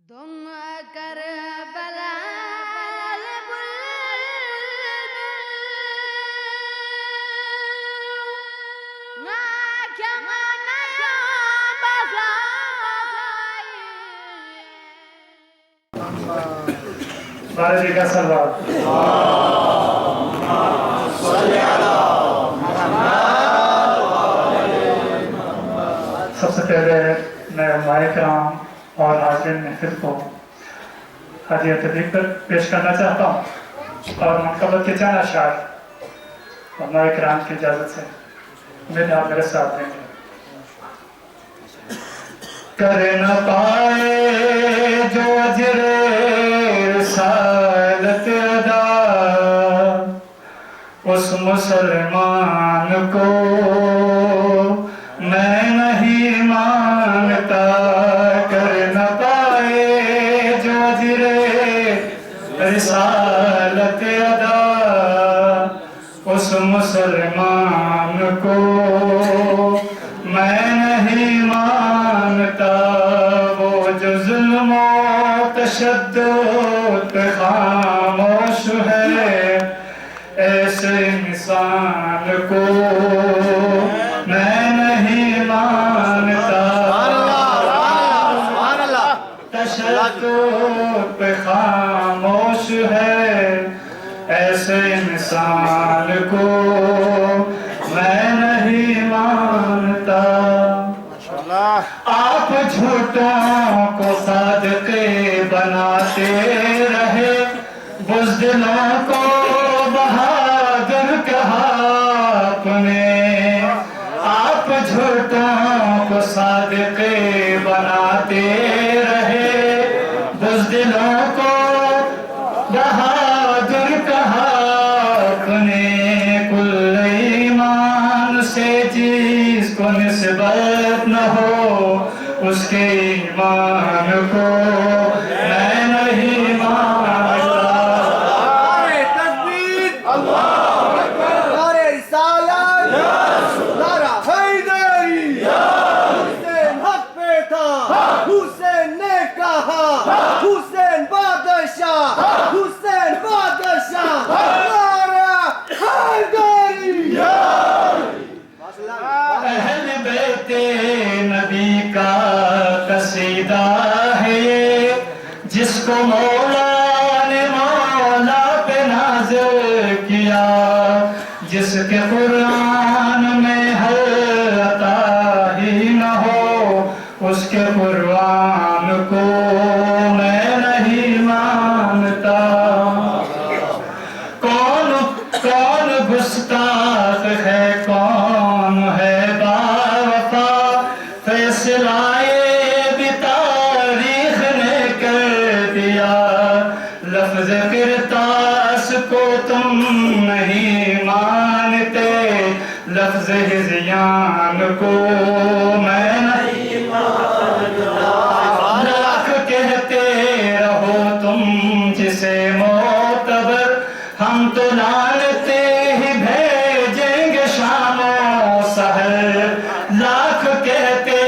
دم کربلا بارے کا سلوات سب سے پہلے میں علماء کرام اور حاضرین محفل کو ہدیہ تبریک پیش کرنا چاہتا ہوں اور منقبت کے چند اشعار علماء کرام کی اجازت سے آپ میرے ساتھ دیں گے۔ کر نہ پائے جو اجر رسالت ادا اس مسلمان کو میں نہیں مانتا، کر نہ پائے جو اجر رسالت ادا اس مسلمان کو میں نہیں مانتا، وہ جو ظلم و تشدد پہ خاموش ہے ایسے انسان کو میں نہیں مانتا، تشدد پہ خاموش ہے ایسے انسان کو میں نہیں مانتا۔ آپ جھوٹوں کو صادقے بناتے رہے، بزدلوں کو بہادر کہا آپ نے، آپ جھوٹوں کو صادقے بناتے رہے، بزدلوں کو بہادر کہا آپ نے، کل ایمان سے جس کو نسبت نہ ہو اس کے ایمان کو میں نہیں مانتا۔ نعرہ تکبیر، اللہ اکبر، نعرہ رسالت، نعرہ حیدری، حسین حق پہ تھا، حسین نے کہا، حسین بادشاہ، حسین بادشاہ، نعرہ حیدری۔ اہل بیت نبی کا قصیدہ ہے یہ، جس کو مولا نے مولا پہ نازل کیا، جس کے قرآن میں ہر عطا ہی نہ ہو اس کے قرآن کو میں نہیں مانتا۔ کون گستاخ ہے کون ہے باوفا، فیصلہ بھی تاریخ نے کر دیا، لفظ قرطاس کو تم نہیں مانتے، لفظ ہذیان کو میں نہیں مانتا، لاکھ کہتے رہو تم جسے معتبر، ہم تو لانتے ہی بھیجیں گے شام و سحر، لاکھ کہتے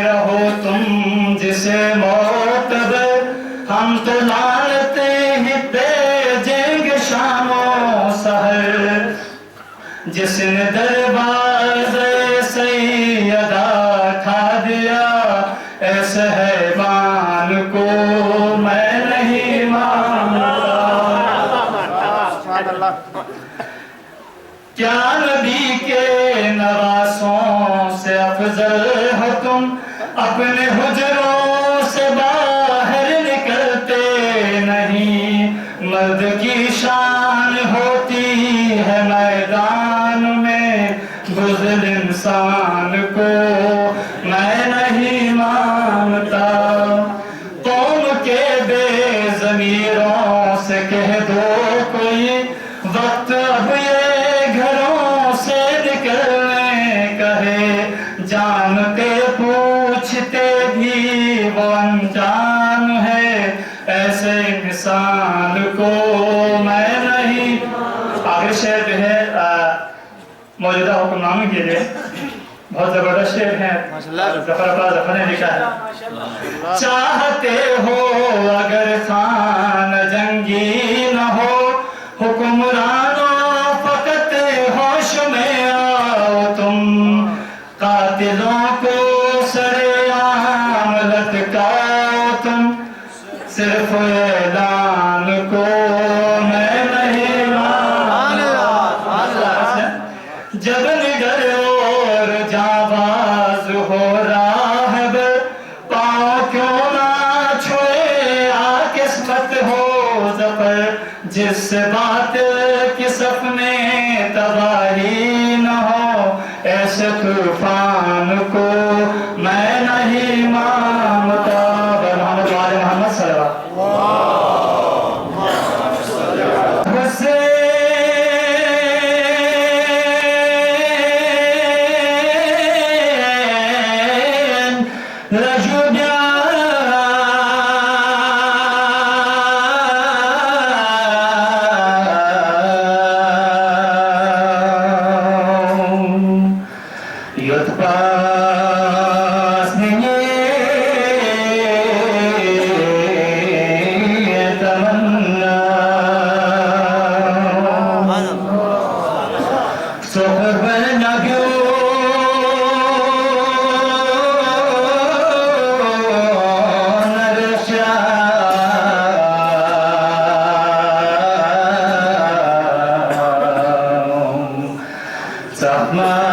رہو تم جسے معتبر، ہم تو لانتے ہی بھیجیں گے شام و سحر، جس نے دروازے سیدہ کھا دیا ایسے حیوان کو میں نہیں مانتا۔ کیا نبی کے نواسوں سے افضل ہو تم، اپنے حجروں سے باہر نکلتے نہیں، مرد کی شان ہوتی ہے میدان میں، بزدل انسان کو میں نہیں مانتا۔ قوم کے بے ضمیروں سے کہہ دو کوئی، وقت اب یہ گھروں سے نکلنے کا ہے، جان کے پوچھتے بھی وہ انجان ہے ایسے انسان کو میں نہیں۔ آخر شعر جو ہے موجودہ حکمنامے کے لیے بہت زبردست شعر ہیں ظفر عباس ظفر نے لکھا ہے چاہتے ہو اگر خان جنگی نہ ہو حکمرانوں فقط ہوش میں آؤ تم قاتلوں کو سرعام لٹکاؤ تم صرف اعلان کو میں نہیں مانتا جب نگر اور جانباز ہو راہب پاؤں کیوں نہ چھوئے آ قسمت ہو ظفر جس بات کی صف میں تباہی نہ ہو ایسے طوفان کو میں نہیں مانتا محمد وآل محمد صلی اللہ Allah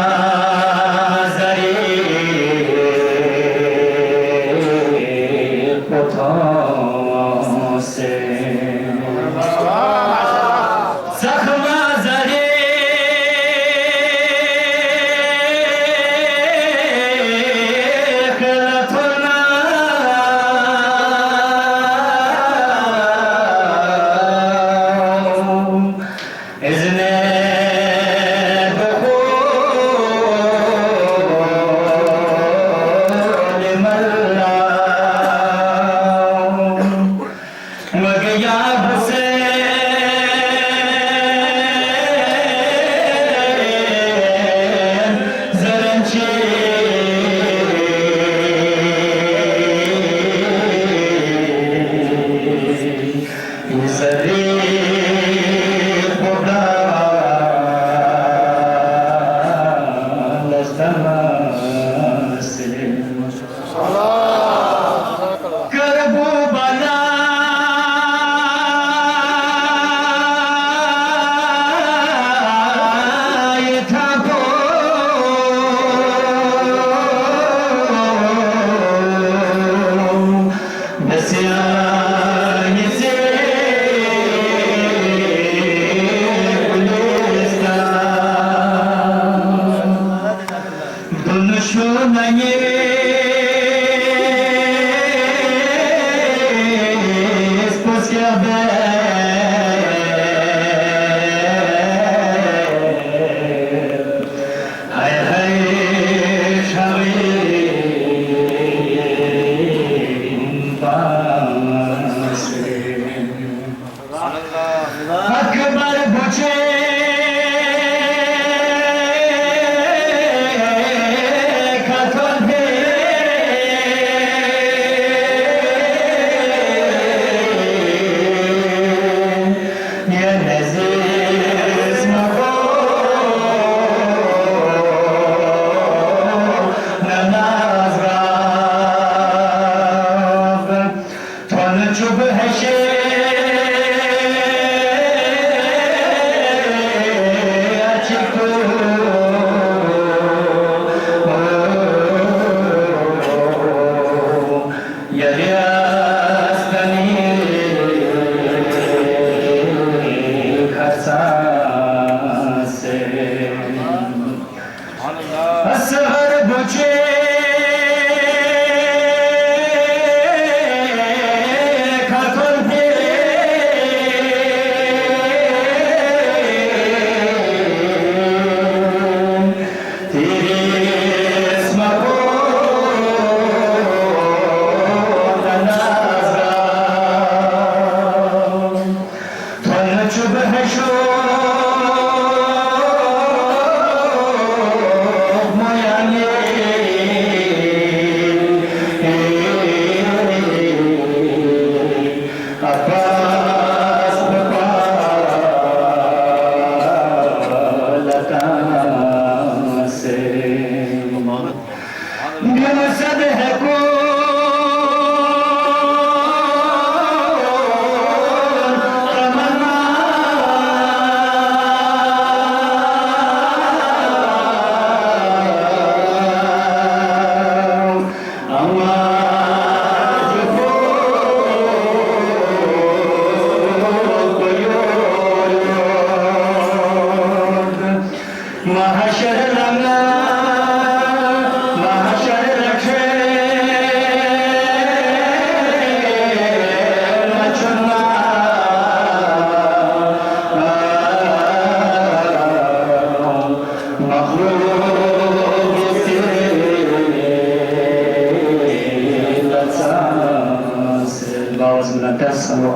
آواز بلند صلو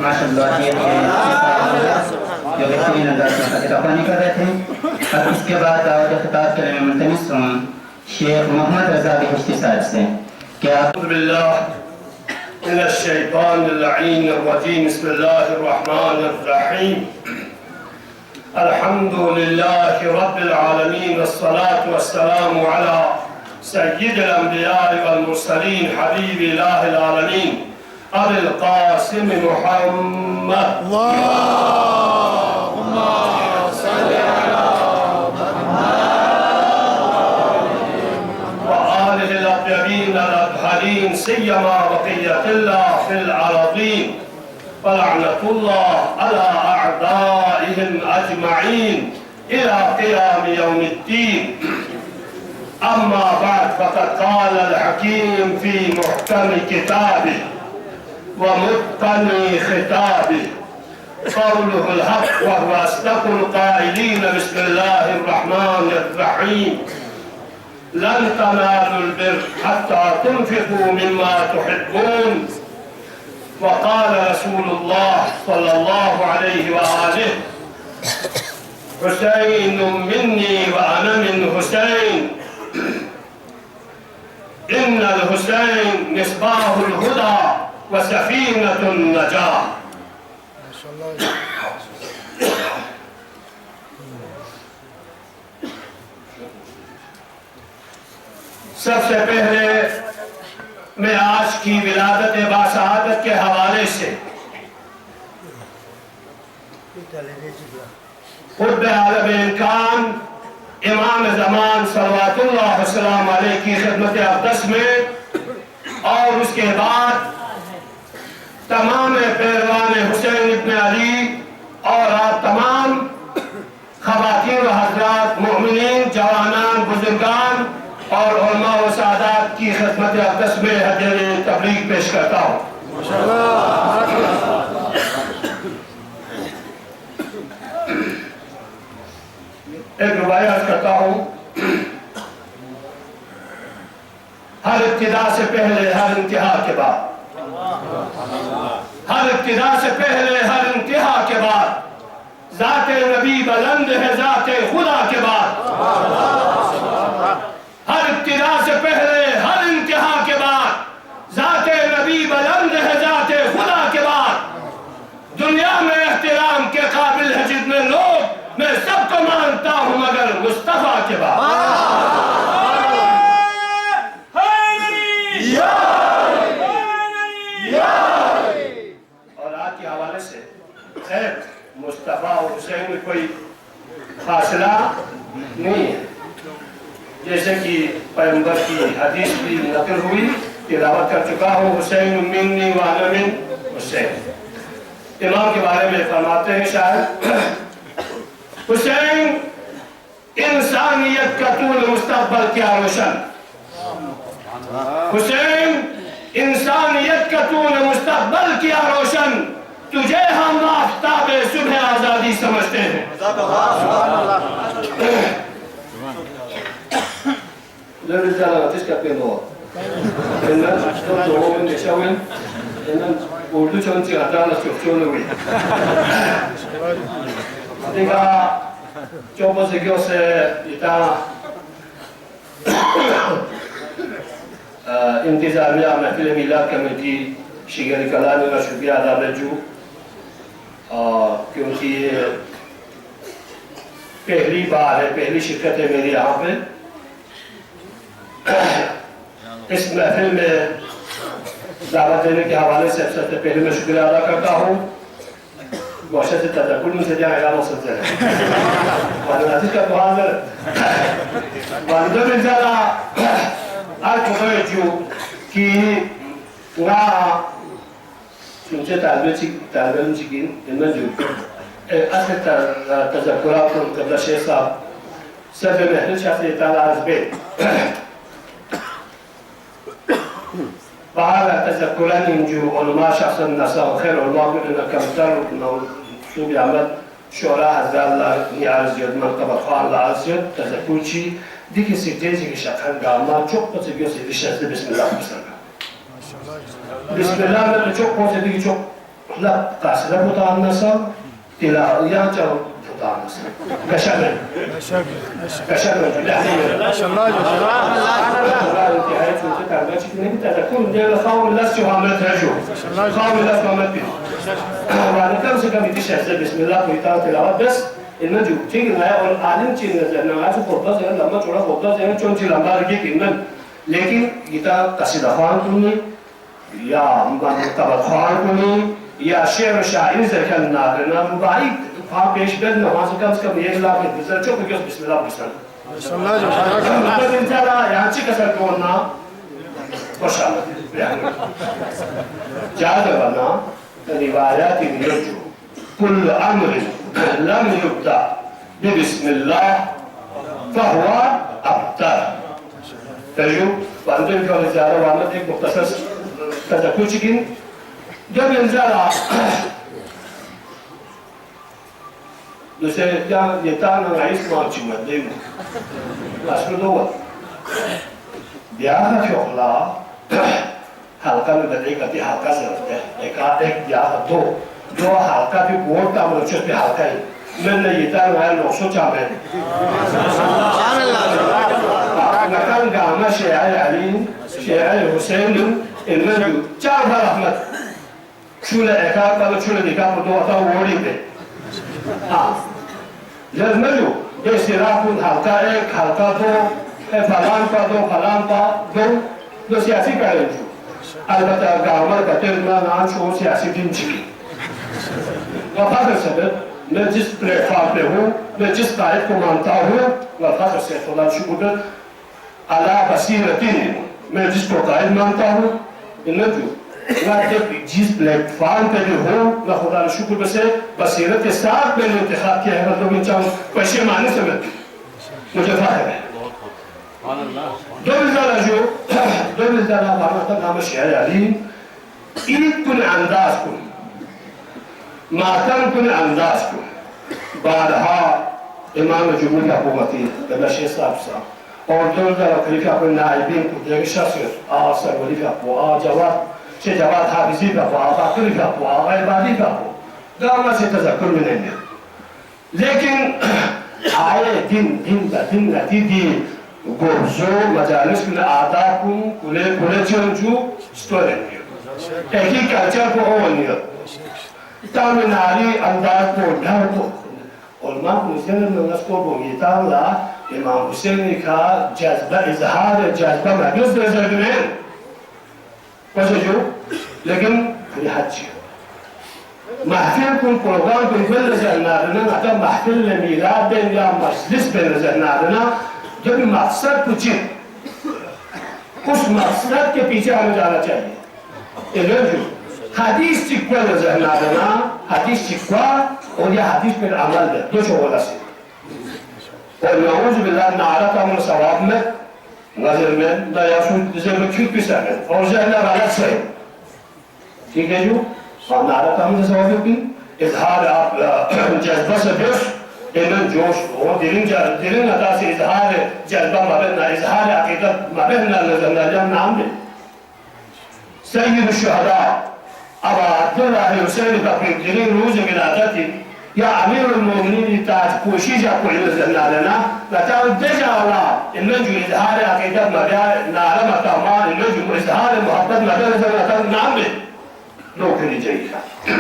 ماشاء اللہ یہ جو بہترین انداز میں خطیب خوانی کر رہے تھے اور اس کے بعد دعوت خطاب کے لیے ملتمس ہوں شیخ محمد رضا بہشتی صاحب سے کیا أعوذ بالله من الشيطان اللعين الرجيم بسم الله الرحمن الرحيم الحمد لله رب العالمين والصلاة والسلام على سيد الأنبياء والمرسلين حبيب الله العالمين أبي القاسم محمد اللهم صل على وآله الأطيبين الأطهرين سيما بقية الله في الأراضين ولعنة الله على أعدائهم أجمعين إلى قيام يوم الدين أما بعد فقد قال الحكيم في محكم كتابه ومتقن خطابه قوله الحق وهو أصدق القائلين بسم الله الرحمن الرحيم لن تنالوا البر حتى تنفقوا مما تحبون وقال رسول الله صلى الله عليه وآله حسين مني وأنا من حسين إن الحسين مصباح الهدى وسفينة النجاة سب سے پہلے میں آج کی ولادت باسعادت کے حوالے سے قطب عالم امکان امام زمان صلوات اللہ وسلام علیہ کی خدمت اقدس میں اور اس کے بعد تمام پیروان حسین ابن علی اور آپ تمام خواتین و حضرات مومنین جوانان بزرگان اور علماء و سعادات کی خدمت اقدس میں حضرت تبلیغ پیش کرتا ہوں ایک روایت کرتا ہوں ہر ابتدا سے پہلے ہر انتہا کے بعد ہر ابتدا سے پہلے ہر انتہا کے بعد ذات نبی بلند ہے ذات خدا کے بعد ہر ابتدا سے پہلے ہر انتہا کے بعد ذات نبی بلند ہے ذات خدا کے بعد دنیا میں احترام کے قابل ہے جتنے لوگ میں سب کو مانتا ہوں مگر مصطفیٰ کے بعد اور آج کے حوالے سے خیر مصطفیٰ اور حسین میں کوئی فاصلہ نہیں ہے جیسے کہ پیغمبر کی حدیث بھی نقل ہوئی تلاوت کر چکا ہوں حسین منی وانا من حسین امام کے بارے میں فرماتے ہیں شاعر حسین انسانیت کا طول مستقبل کیا روشن حسین انسانیت کا طول مستقبل کیا روشن تجھے ہم آفتاب صبح آزادی سمجھتے ہیں لا رجال تشكى بالله إن تطلعوا من يشاون إن وردو شون تيغتانا تشوفشونوي دیگا چوبو زگیو سے ایتا انتظامیہ محفل میلاد کمیٹی شیگر کلانی کا شکریہ ادا بجو کیونکہ یہ پہلی بار ہے پہلی شرکت ہے میری یہاں پہ اس محفل میں دعوت دینے کے حوالے سے سب سے پہلے میں شکریہ ادا کرتا ہوں گوشت تذکر مجھے دیا اعلان وصلت ہے والداتي كانت مهاجرة والدوم الزرع أركضيتيو كي نا شنجة تعلم شكين المنجو أصل تذكراتهم قبل شيء صعب سبب محل شخصي تعالى عزبين بعد تذكراني نجو علماء شخصا نساء خير علماء إنك كمتر شو بيعمل شورا حضرت نیاز زیاد منطقه خواه لعال زیاد تذکر چی دیگه سکتیزی که شخصا Gama çok pozitif ilişkisi bismillah bismillah. Bismillah ne çok pozitif çok la kasra butanasa tila ya çok butanasa. Kaşamel. Kaşamel. Maşallah. تكون ديال خاوم الناس شو عملت هجو خاوم الناس ما عملت وبعد كم سكم يدش بسم الله ويتعالى تلاوات بس المنجو تيجي معايا عالم تيجي نزلنا عارف قطة زين لما تروح قطة زين شون تيجي لما رجيك إنن لكن kita kasih dafan kuni ya mukabbat khan kuni ya şiir şair zerken nagrena mübarek fah peş bed namaz kam se kam ye laf bizler çok biliyoruz bismillah bismillah Maşallah. bu intala yani çıkasar kona maşallah yani جاء بنا روايات يرجو كل أمر لم يبدأ ببسم الله فهو أبتر ترجو وعندهم في الرسالة وعملت لك مختصر تذكر شكين قبل نزالة دوسرے جہاں نیتانا رئیس مارچی مدیم لاشکر دوہ دیاغا شغلا حلقہ میں بدئی کتی حلقہ سے رہتے ہیں ایک دیاغا دو حلقہ بھی بورتا ملچت بھی حلقہ ہی من نیتانا رئیس نوشو چاہمیں نکان گاما شیعی علی شیعی حسین المنجو چار بار احمد چول ایکار کالو چول دیکار دو اتا ووڑی پہ المنجو استراف حلقہ ایک حلقہ دو فلان پا دو سیاسی پیرنجو البتہ گاما کتر میں نام شو سیاسی دن چکی وفاظر سبب میں جس پلیٹ فارم پہ ہوں میں جس قائد کو مانتا ہوں وفاظر سے خدا شکر علا بصیرتین میں جس کو قائد مانتا ہوں المنجو میں جس پلیٹ فارم پہ بھی ہوں میں خدا شکر سے بصیرت کے ساتھ میں نے انتخاب کیا ہے مطلب میں چاہوں پیشے معنی سے مجھے فاہر ہے دو رزالہ بارمتا نام شیعی علی عید کن انداز کن ماتم کن انداز کن بارہا امام جمہوری حکومتی بشیر صاحب اور دو رزالہ خلیفہ اپنے نائبین کو دیکھ شخصیت آغا سرولیفہ کو آغا جواد چه جواد حافظی کا پو آغا کلی کا پو آغا عبادی کا پو گاما سے تذکر میں نہیں ہے لیکن آئے دن نتیدی گرزو مجالس کل آداب کن کلے چنجو ستورن ہے ایکی کلچر کو اون ہے تامناری انداز کو ڈھر کو علماء کو نسین الناس کو بوگیتا اللہ امام حسین کا جذبہ اظہار جذبہ محدث نظر میں جو لیکن یہ حج محفل کن پروگرام کن بل نظر نارنا اگر محفل میلاد بین یا مجلس بین نظر نارنا جب مقصد کچھ اس مقصد کے پیچھے ہمیں جانا چاہیے حدیث چکوا نظر نارنا حدیث چکوا اور یہ حدیث پر عمل ہے دو شغلہ سے اور نعوذ باللہ نعرہ من ثواب میں نظر میں لا یاسون ذہن کیوں پیسا ہے اور ذہن غلط سے ٹھیک ہے جو نعرہ من ثواب کی اظہار آپ جذبہ سے بیش ایمن جوش اور دلین عطا سے اظہار جذبہ مبنہ اظہار عقیدت مبنہ نظر نجم نام میں سید الشہداء ابا عبداللہ حسین بقیم دلین روز ولادتی یا امیر المومنین تاج پوشی جا کوئی نظر نالنا لطاو دجا اللہ انجو اظہار عقیدت مبیا نعرہ مقامان انجو اظہار محبت مبیا نظر نالنا نام میں نوکری جائیے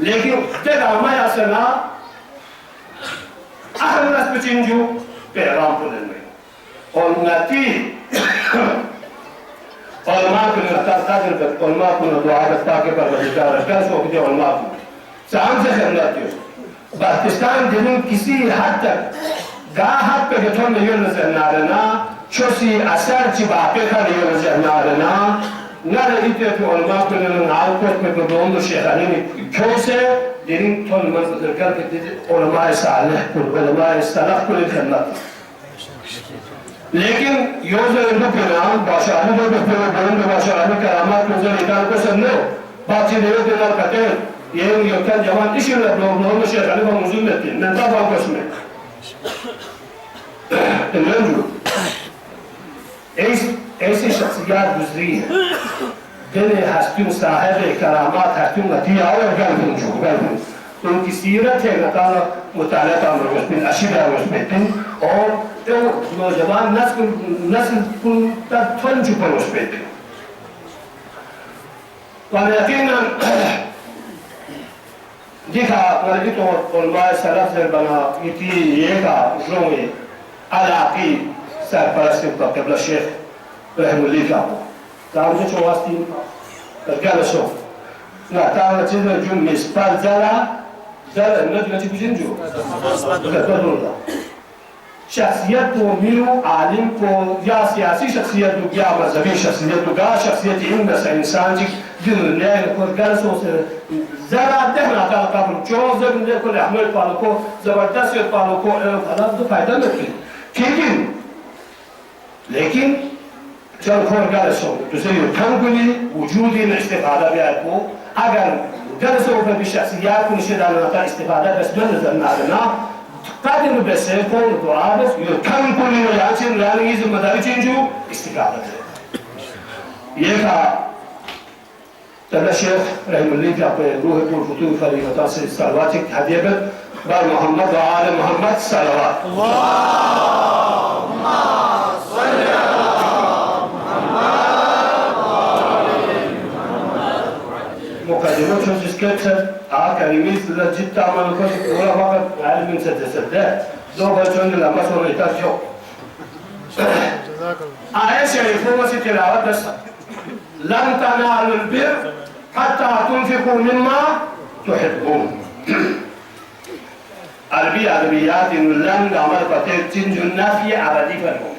لیکن تیرا ہمیں اصلا اہم نسب چنجو پیغام پلن میں اور نتی علماء کو نتار قدر بک علماء کو دعا بستا کے پروردگار رکھا سو کتے علماء کو سام سے خیملاتی ہو باکستان دنوں کسی حد تک گاہ حد پہ گتھون نیو نظر نارنا چوسی اثر چی باپے کا نیو نظر نارنا نارا ایتے پہ علماء کو نال کوت میں دوندو شیخانین کیوں سے دنوں تھون منظر کر کے علماء صالح کو علماء صالح کو خدمت لیکن یوزر اندو پنام باشاہی دو بہتر بلند باشاہی کرامات نظر ادار کو سننے باچی دیو دلال کتے یہ کل جوان اشی لوگ شیخ علی کو موضوع میں تھی میں طبعا کس میں المنجو ایسی شخصیات گزری ہیں دل ہستیوں صاحب کرامات ہستیوں عطیہ اور قلبوں جو قلبوں ان کی سیرت ہے نتانا مطالعہ کا مرغسمین اشیدہ مرغسمین اور نوجوان نسل کن تک تنجو پر مرغسمین وانا یقینا دیکھا ورگی تو علماء سلف سے بنا یہ یہ کا اشروں میں علاقی سرپرستی کا قبل شیخ رحم اللہ کا تعالی جو واسطی قال شو لا تعالی چیز جو مسپال زرا ندی چی بجن جو شخصیت کو میو عالم کو یا سیاسی شخصیت کو یا مذہبی شخصیت کو یا شخصیت علم سے انسان جی دل نیل کو گرسوں سے ذرا دہنا کا قبل جو زمین کو احمد پالو کو زبردست پالو کو حالات تو فائدہ نہیں لیکن چل کھول گرسوں دوسرے تنگلی وجودی میں استفادہ بیاد کو اگر گرسوں پر بھی شخصیات کو نشدانا کا استفادہ بس میں نظر نہ قادر بس کون دعا بس یکم کلی ویاچن رانی ذمہ داری چنجو استقامت ہے یہ تھا تبلا شیخ رحم اللہ کی اپنے روح پور فتور خلیفتا سے صلوات ایک حدیع پر بار محمد و آل محمد صلوات اللہم صلی اللہ مقدمة شو تسكتت كلمات لجد تعمل كل ولا فقط علم من ستسدد لو بجون لما سوى يتاجو آية شريفة وستلاوة بس لن تنالوا البر حتى تنفقوا مما تحبون عربيات لن عمل فتر تنجو النافي عبدي فرمون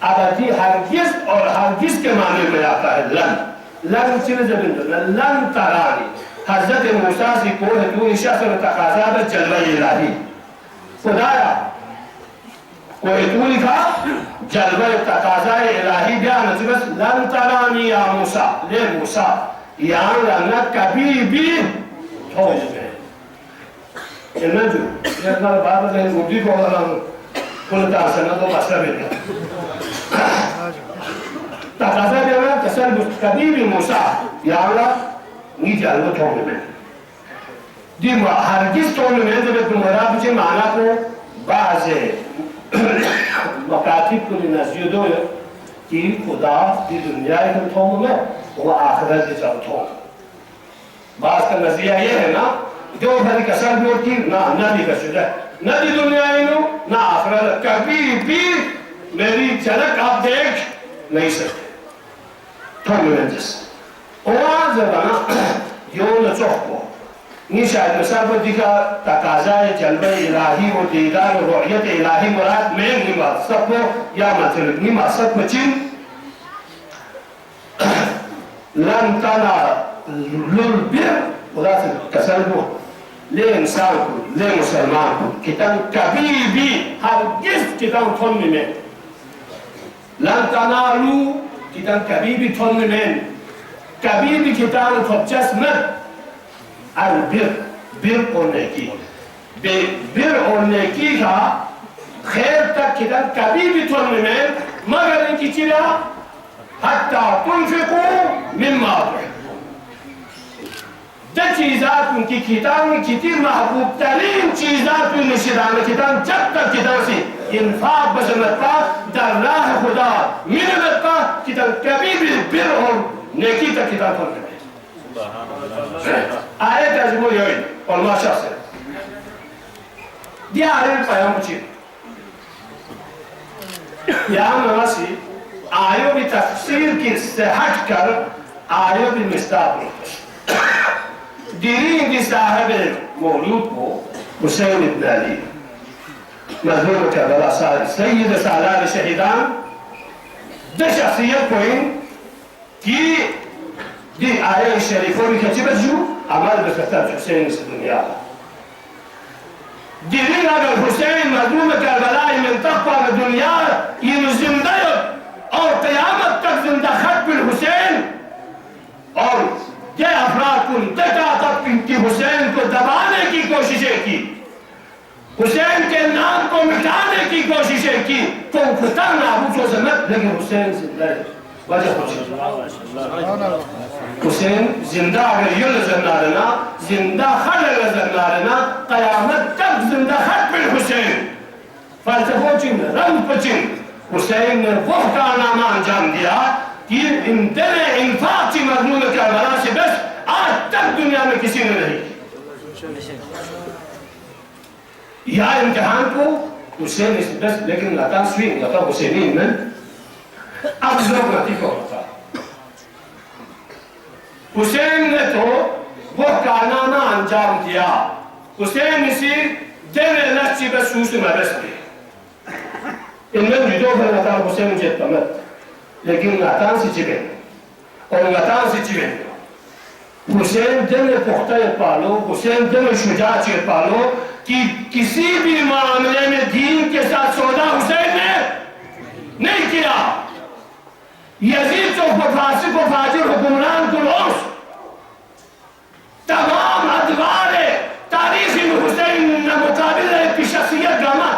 عبدي هرگز اور هرگز کے معنی میں آتا ہے لن چیز زبندر لن ترانی حضرت موسیٰ سے کوہ دور شخص و تقاضا جلوہ الہی خدایا کوہ دور کا جلوہ تقاضا الہی بیان بس لن ترانی یا موسیٰ لے موسیٰ یہاں لنا کبھی بھی تھوڑ میں انہاں جو یہ اپنا بات ہے مردی کو کلتا سنہ تو مسئلہ بیٹا تقاضا بیانا تسلب کبھی بھی موسیٰ یہاں نیچے علمہ تورنمنٹ دی ہرگز تورنمنٹ جب گمراہ بچے معنی کو بعض مکاتب کو نزدیو دو کہ خدا دی دنیا ایک تورنمنٹ وہ آخرت دی چاہتا ہوں بعض کا نظریہ یہ ہے نا جو بھری کسر بھی ہوتی نہ بھی کسر ہے نہ دی دنیا اینو نہ آخرت کبھی بھی میری جھلک آپ دیکھ نہیں سکتے تورنمنٹ جس اور زبانہ یون چوکو یہ شاید مثال پر دیکھا تقاضا جلوہ الہی و دیدار و رؤیت الہی مراد میں نماز سب کو یا مطلب نماز سب مچین لن تانا للبر خدا سے تسلبو لے انسان کو لے مسلمان کو کتن کبھی بھی ہرگز کتن تھن میں لن تنالو کتن کبھی بھی تھن میں کبھی بھی کتاب تھوچس مت البر بر اور نیکی بر اور نیکی کا خیر تک کتاب کبھی بھی تھوڑنے میں مگر ان کی چیزا حتی تنفقو مما تحبون دے چیزات ان کی کتاب میں کتیر محبوب ترین چیزات ان نشدان کتاب جب تک کتاب سے انفاق بزمت کا در راہ خدا منت کا کتاب کبھی بھی بر اور نیکی تک کتاب کرنے میں آیت عجبو یوئی علماء شخص ہے دیا آیت پیام چیز یہاں نواسی آیو بھی تفسیر کی سے ہٹ کر آیو بھی مستاب ہوتا دیرین دی صاحب مولود کو حسین ابن علی مظلوم کربلا سید سالار شہیدان دے شخصیت کو ان کی دی آیه شریفه بھی کچی بجو عمل بکتر حسین سے دنیا دیرین اگر حسین مظلوم کربلائی منطقہ میں دنیا یہ زندہ اور قیامت تک زندہ خط بالحسین اور یہ افراد کن کی، حسین کے نام کو مٹانے کی کوششیں کی، تو خدا نابود و زمت، لیکن حسین زندہ ہے۔ وجہ حسین زندہ اگر یہ نظر نہ رہنا، زندہ خل نظر نہ رہنا، قیامت تک زندہ خل پر حسین فلسفوں چن رنگ پچن حسین نے وہ کارنامہ انجام دیا کہ ان دل انفاق کی مضمون کربلا سے بس آج تک دنیا میں کسی نے نہیں کی۔ یا امتحان کو حسین اس بس لیکن لتا سوئی لتا حسینین میں افضل نتی کو ہوتا۔ حسین نے تو وہ کارنامہ انجام دیا، حسین اسی دل نفسی بس سوس میں بس گئے۔ ان میں جدو پر لتا حسین جیت پمت لیکن لتان سی چبین اور لتان سی چبین حسین دل پختہ پالو، حسین دل شجاعت پالو کہ کسی بھی معاملے میں دین کے ساتھ سودا حسین نے نہیں کیا۔ یزید جو فاسق و فاجر حکمران کلوس تمام ادوار تاریخ حسین نے مقابل ہے کی شخصیت گاما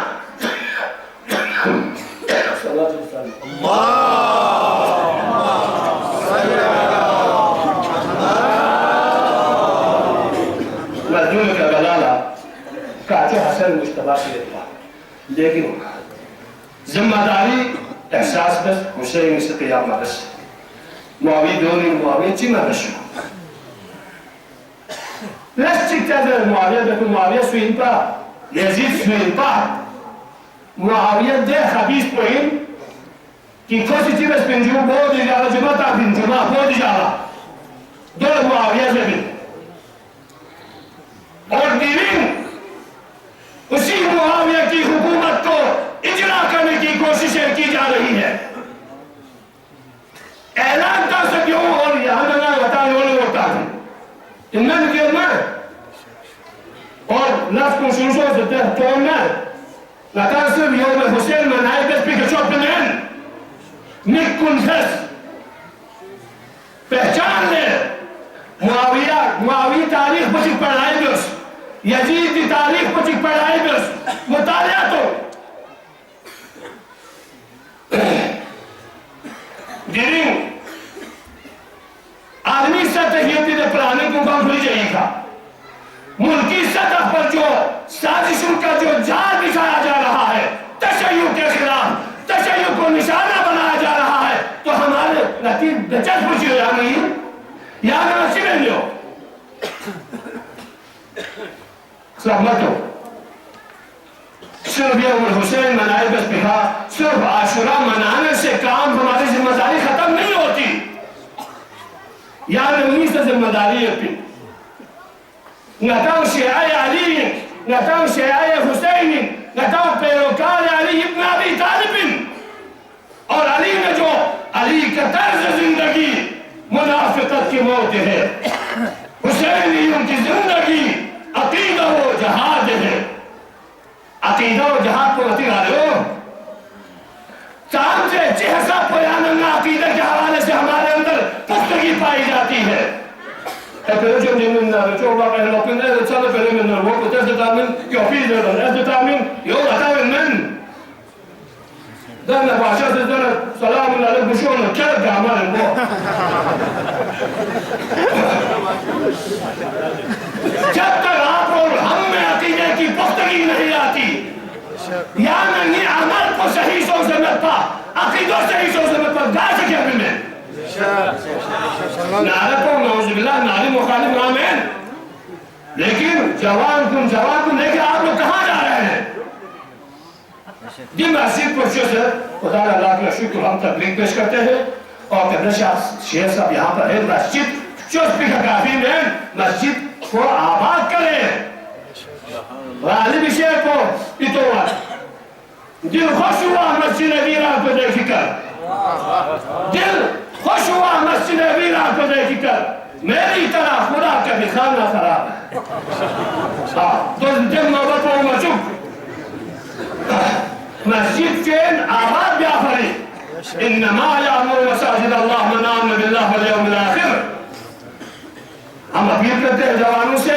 مردون کا بلالا کاچو حسن مشتبہ سے دیتا لیکن ذمہ داری احساس بس حسین سے قیام بس معاوی دونی معاوی چینا بشو لس چکتا در معاویہ بکن معاویہ سوین پا یزید سوین پا معاویہ دے خبیث پوین کہ کوسی چی بس پنجو بود جالا جمعتا پنجمع بود جالا دول معاویہ سے بن اور دیرین اسی معاویہ کی حکومت کو اجرا کرنے کی کوششیں کی جا رہی ہے۔ اعلان کر سکیوں اور یہاں لگا بتانے والے ہوتا ہے ان میں نکل میں اور لفظ کو شروع سے تحتون میں لکان صرف یوم حسین منائی بس پی کچھوٹ پنین نکن فس پہچان لے معاویہ تاریخ بچی پڑھائی بس یزید کی تاریخ بچی پڑھائی بس مطالعہ تو گرین عالمی سطح یہ تیرے پرانے کو کام کھلی جائے گا ملکی سطح پر جو سازشوں کا جو جال بچھایا جا رہا ہے تشیع کے خلاف تشیع کو نشانہ بنایا جا رہا ہے تو ہمارے نتیب دچت پوچھی ہو جانی یا نمسی میں لیو سلامت ہو صرف یوم الحسین منائے بس بکھا صرف عاشورہ منانے سے کام ہماری ذمہ داری ختم نہیں ہوتی یہاں نمی سے ذمہ داری ہے نتاو شیعہ علی نتاو شیعہ حسین نتاو پیروکار علی ابن ابی طالب اور علی نے جو علی کا طرز زندگی منافقت کی موت ہے حسینیوں کی زندگی عقیدہ و جہاد ہے عقیدہ و جہاد کو نتی آ رہے ہو چاند سے چہسا پویاننگا عقیدہ کے حوالے سے ہمارے اندر پختگی پائی جاتی ہے pero yo ni me nada yo va a la opinión de Chávez pero me no voy a ustedes también que opinan de también yo estaba en men dan la bacha de dar salam alaikum شلون كذا عمال المو جب تک آپ اور ہم میں عقیدے کی پختگی نہیں آتی یا نہیں عمل کو صحیح سوچ سمجھ پا عقیدوں صحیح سوچ سمجھ پا گا سکے ابھی میں نعرہ کو نعوذ باللہ نعرہ مخالف آمین لیکن جوان کو لے کے آپ لوگ کہاں جا رہے ہیں یہ مسجد پر سے خدا اللہ کا شکر ہم تبلیغ پیش کرتے ہیں اور قبل شیخ صاحب یہاں پر ہے مسجد چوسپی کا کافی میں مسجد کو آباد کریں غالب شیخ کو اتوار دل خوش ہوا مسجد ویران کو دیکھ کر دل خوش ہوا مسجد ویران کو دیکھ کر میری طرح خدا کا بھی خانہ خراب ہے تو دل محبت و مچک مسجد فين آباد بيافري إنما يأمر مساجد الله من آمن بالله واليوم الآخر ہم اپیل کرتے ہیں جوانوں سے